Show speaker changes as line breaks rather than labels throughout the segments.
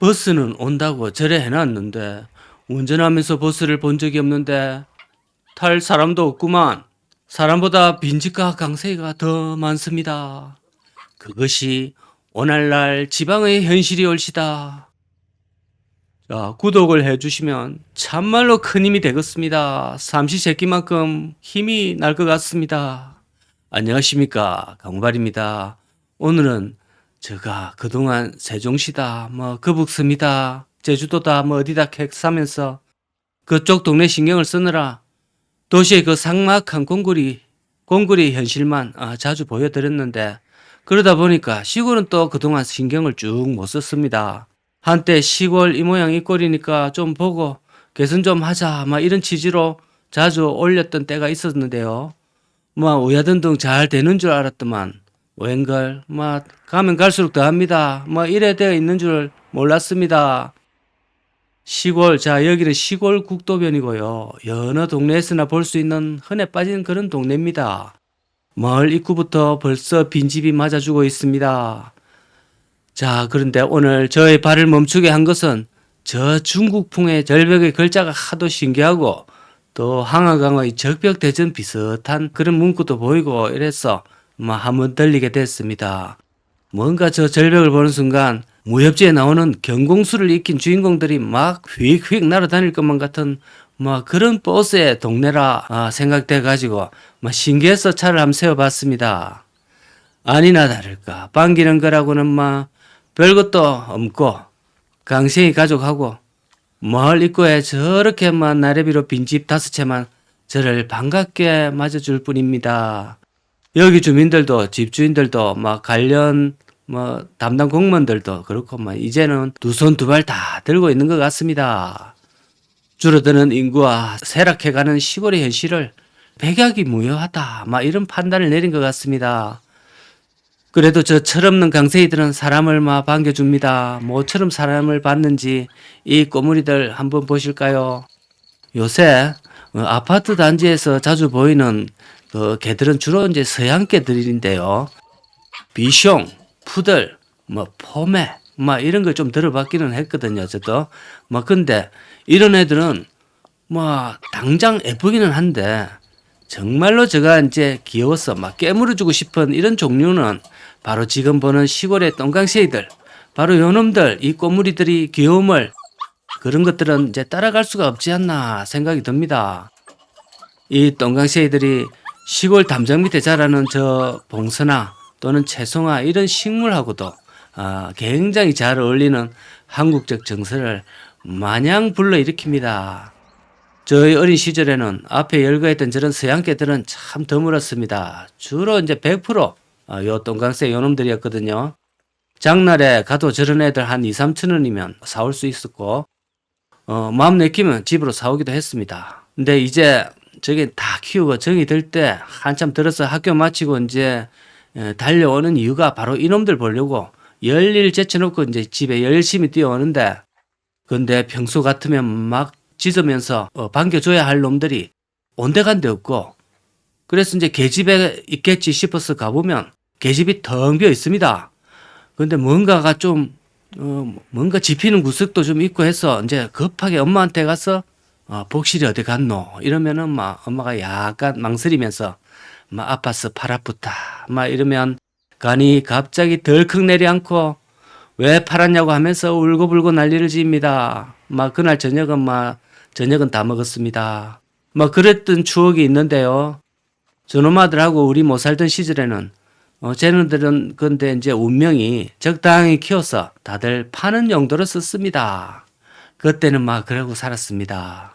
버스는 온다고 절에 해놨는데 운전하면서 버스를 본 적이 없는데 탈 사람도 없구만. 사람보다 빈집과 강세가 더 많습니다. 그것이 오늘날 지방의 현실이 올시다. 자, 구독을 해주시면 참말로 큰 힘이 되겠습니다. 삼시세끼만큼 힘이 날 것 같습니다. 안녕하십니까, 강발입니다. 오늘은 제가 그동안 세종시다, 거북섬이다, 제주도다, 어디다 객 사면서 그쪽 동네 신경을 쓰느라 도시의 그 삭막한 공구리 현실만 자주 보여드렸는데, 그러다 보니까 시골은 또 그동안 신경을 쭉 못 썼습니다. 한때 시골 이 모양 이 꼴이니까 좀 보고 개선 좀 하자 이런 취지로 자주 올렸던 때가 있었는데요. 우야등등 잘 되는 줄 알았더만 웬걸 가면 갈수록 더합니다. 이래 되어 있는 줄 몰랐습니다. 시골, 자, 여기는 시골 국도변이고요. 여느 동네에서나 볼 수 있는 흔해 빠진 그런 동네입니다. 마을 입구부터 벌써 빈집이 맞아주고 있습니다. 자, 그런데 오늘 저의 발을 멈추게 한 것은 저 중국풍의 절벽의 글자가 하도 신기하고 또 한화강의 적벽대전 비슷한 그런 문구도 보이고 이래서 한번 들리게 됐습니다. 뭔가 저 절벽을 보는 순간 무협지에 나오는 경공수를 익힌 주인공들이 막 휙휙 날아다닐 것만 같은 그런 버스의 동네라 생각돼 가지고 신기해서 차를 한번 세워봤습니다. 아니나 다를까 반기는 거라고는 별것도 없고 강생이 가족하고 마을 입구에 저렇게 나래비로 빈집 5채만 저를 반갑게 맞아줄 뿐입니다. 여기 주민들도 집주인들도 관련 담당 공무원들도 그렇고 이제는 두 손 두 발 다 들고 있는 것 같습니다. 줄어드는 인구와 쇠락해가는 시골의 현실을 백약이 무효하다 이런 판단을 내린 것 같습니다. 그래도 저 철없는 강세이들은 사람을 반겨줍니다. 뭐처럼 사람을 받는지 이 꼬물이들 한번 보실까요? 요새 아파트 단지에서 자주 보이는 그 개들은 주로 이제 서양 개들인데요. 비숑, 푸들, 포메, 이런 걸 좀 들어봤기는 했거든요. 저도. 근데 이런 애들은 당장 예쁘기는 한데 정말로 제가 이제 귀여워서 깨물어주고 싶은 이런 종류는 바로 지금 보는 시골의 똥강새이들, 바로 요놈들, 이 꼬물이들이 귀여움을 그런 것들은 이제 따라갈 수가 없지 않나 생각이 듭니다. 이 똥강새이들이 시골 담장 밑에 자라는 저 봉선화 또는 채송화 이런 식물하고도 굉장히 잘 어울리는 한국적 정서를 마냥 불러일으킵니다. 저희 어린 시절에는 앞에 열거했던 저런 서양개들은 참 드물었습니다. 주로 이제 100% 요 똥강새 요놈들이었거든요. 장날에 가도 저런 애들 한 2, 3천 원이면 사올 수 있었고 마음 내키면 집으로 사오기도 했습니다. 근데 이제 저게 다 키우고 정이 들 때 한참 들어서 학교 마치고 이제 달려오는 이유가 바로 이놈들 보려고 열일 제쳐놓고 이제 집에 열심히 뛰어오는데, 근데 평소 같으면 짖으면서 반겨줘야 할 놈들이 온데간데 없고, 그래서 이제 계집에 있겠지 싶어서 가보면 계집이 텅 비어 있습니다. 근데 뭔가가 좀 뭔가 짚히는 구석도 좀 있고 해서 이제 급하게 엄마한테 가서 복실이 어디 갔노 이러면은 엄마가 약간 망설이면서 아파서 팔 아프다 이러면 간이 갑자기 덜컥 내려앉고 왜 팔았냐고 하면서 울고불고 난리를 지입니다. 그날 저녁은 다 먹었습니다. 그랬던 추억이 있는데요. 저놈 아들하고 우리 못 살던 시절에는 쟤네들은 근데 이제 운명이 적당히 키워서 다들 파는 용도로 썼습니다. 그때는 그러고 살았습니다.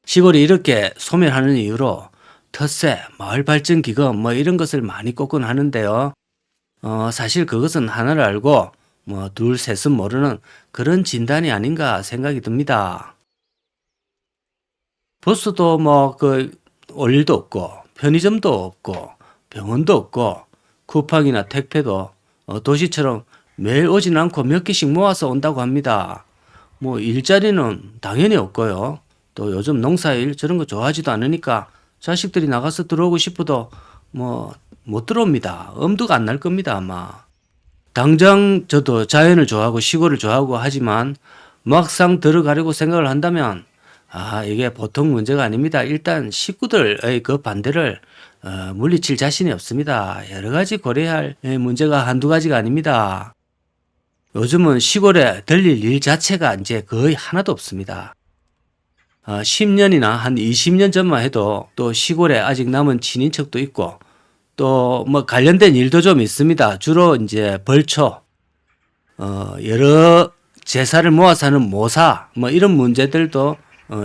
시골이 이렇게 소멸하는 이유로 텃세, 마을발전기금 이런 것을 많이 꼽곤 하는데요. 사실 그것은 하나를 알고 둘, 셋은 모르는 그런 진단이 아닌가 생각이 듭니다. 버스도 올 일도 없고 편의점도 없고 병원도 없고 쿠팡이나 택배도 도시처럼 매일 오진 않고 몇 개씩 모아서 온다고 합니다. 일자리는 당연히 없고요. 또 요즘 농사일 저런 거 좋아하지도 않으니까 자식들이 나가서 들어오고 싶어도 못 들어옵니다. 엄두가 안 날 겁니다, 아마. 당장 저도 자연을 좋아하고 시골을 좋아하고 하지만 막상 들어가려고 생각을 한다면 이게 보통 문제가 아닙니다. 일단 식구들의 그 반대를 물리칠 자신이 없습니다. 여러 가지 고려해야 할 문제가 한두 가지가 아닙니다. 요즘은 시골에 들릴 일 자체가 이제 거의 하나도 없습니다. 10년이나 한 20년 전만 해도 또 시골에 아직 남은 친인척도 있고 또 뭐 관련된 일도 좀 있습니다. 주로 이제 벌초, 여러 제사를 모아서 하는 모사, 뭐 이런 문제들도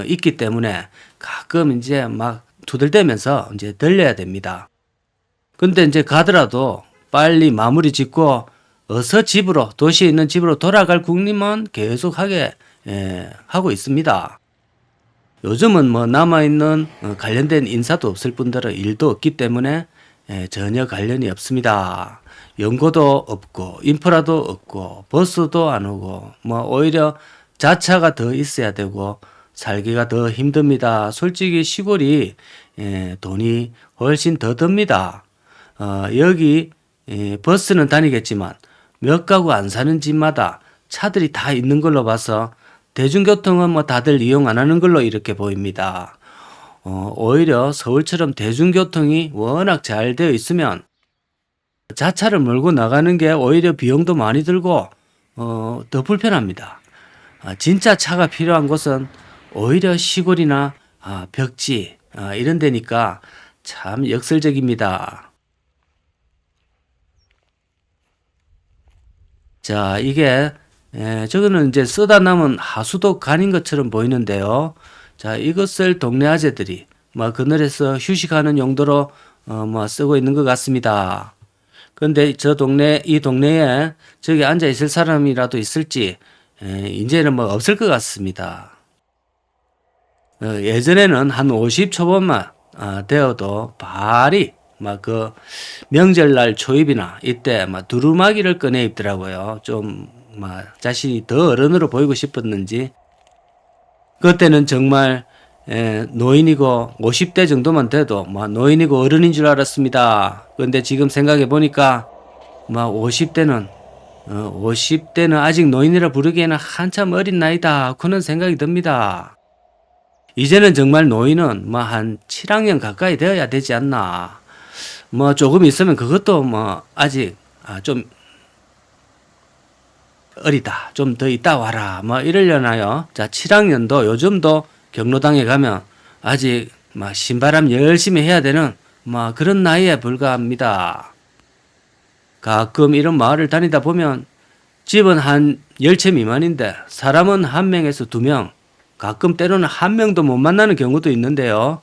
있기 때문에 가끔 이제 막 투덜대면서 이제 들려야 됩니다. 근데 이제 가더라도 빨리 마무리 짓고 어서 집으로, 도시에 있는 집으로 돌아갈 국리만 계속하게 하고 있습니다. 요즘은 뭐 남아있는 관련된 인사도 없을 뿐더러 일도 없기 때문에 전혀 관련이 없습니다. 연고도 없고 인프라도 없고 버스도 안 오고 뭐 오히려 자차가 더 있어야 되고 살기가 더 힘듭니다. 솔직히 시골이 돈이 훨씬 더 듭니다. 여기 버스는 다니겠지만 몇 가구 안 사는 집마다 차들이 다 있는 걸로 봐서 대중교통은 뭐 다들 이용 안 하는 걸로 이렇게 보입니다. 오히려 서울처럼 대중교통이 워낙 잘 되어 있으면 자차를 몰고 나가는 게 오히려 비용도 많이 들고 더 불편합니다. 진짜 차가 필요한 곳은 오히려 시골이나 벽지 이런 데니까 참 역설적입니다. 자, 이게 저거는 이제 쓰다 남은 하수도 간인 것처럼 보이는데요. 자, 이것을 동네 아재들이 뭐 그늘에서 휴식하는 용도로 뭐 쓰고 있는 것 같습니다. 근데 이 동네에 저기 앉아 있을 사람이라도 있을지 이제는 뭐 없을 것 같습니다. 예전에는 한 50 초반만 되어도 발이 막 그 명절날 초입이나 이때 막 두루마기를 꺼내 입더라고요. 좀 막 자신이 더 어른으로 보이고 싶었는지 그때는 정말 노인이고 50대 정도만 돼도 막 노인이고 어른인 줄 알았습니다. 그런데 지금 생각해 보니까 막 50대는 아직 노인이라 부르기에는 한참 어린 나이다. 그런 생각이 듭니다. 이제는 정말 노인은 뭐 한 7학년 가까이 되어야 되지 않나. 뭐 조금 있으면 그것도 뭐 아직 좀 어리다. 좀 더 있다 와라. 뭐 이러려나요? 자, 7학년도 요즘도 경로당에 가면 아직 막 신바람 열심히 해야 되는 뭐 그런 나이에 불과합니다. 가끔 이런 마을을 다니다 보면 집은 한 10채 미만인데 사람은 한 명에서 2명, 가끔 때로는 한 명도 못 만나는 경우도 있는데요.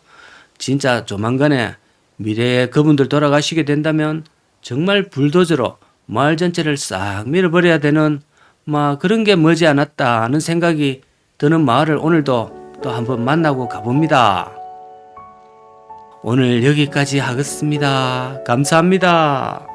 진짜 조만간에 미래에 그분들 돌아가시게 된다면 정말 불도저로 마을 전체를 싹 밀어버려야 되는 그런 게 머지않았다는 생각이 드는 마을을 오늘도 또 한번 만나고 가봅니다. 오늘 여기까지 하겠습니다. 감사합니다.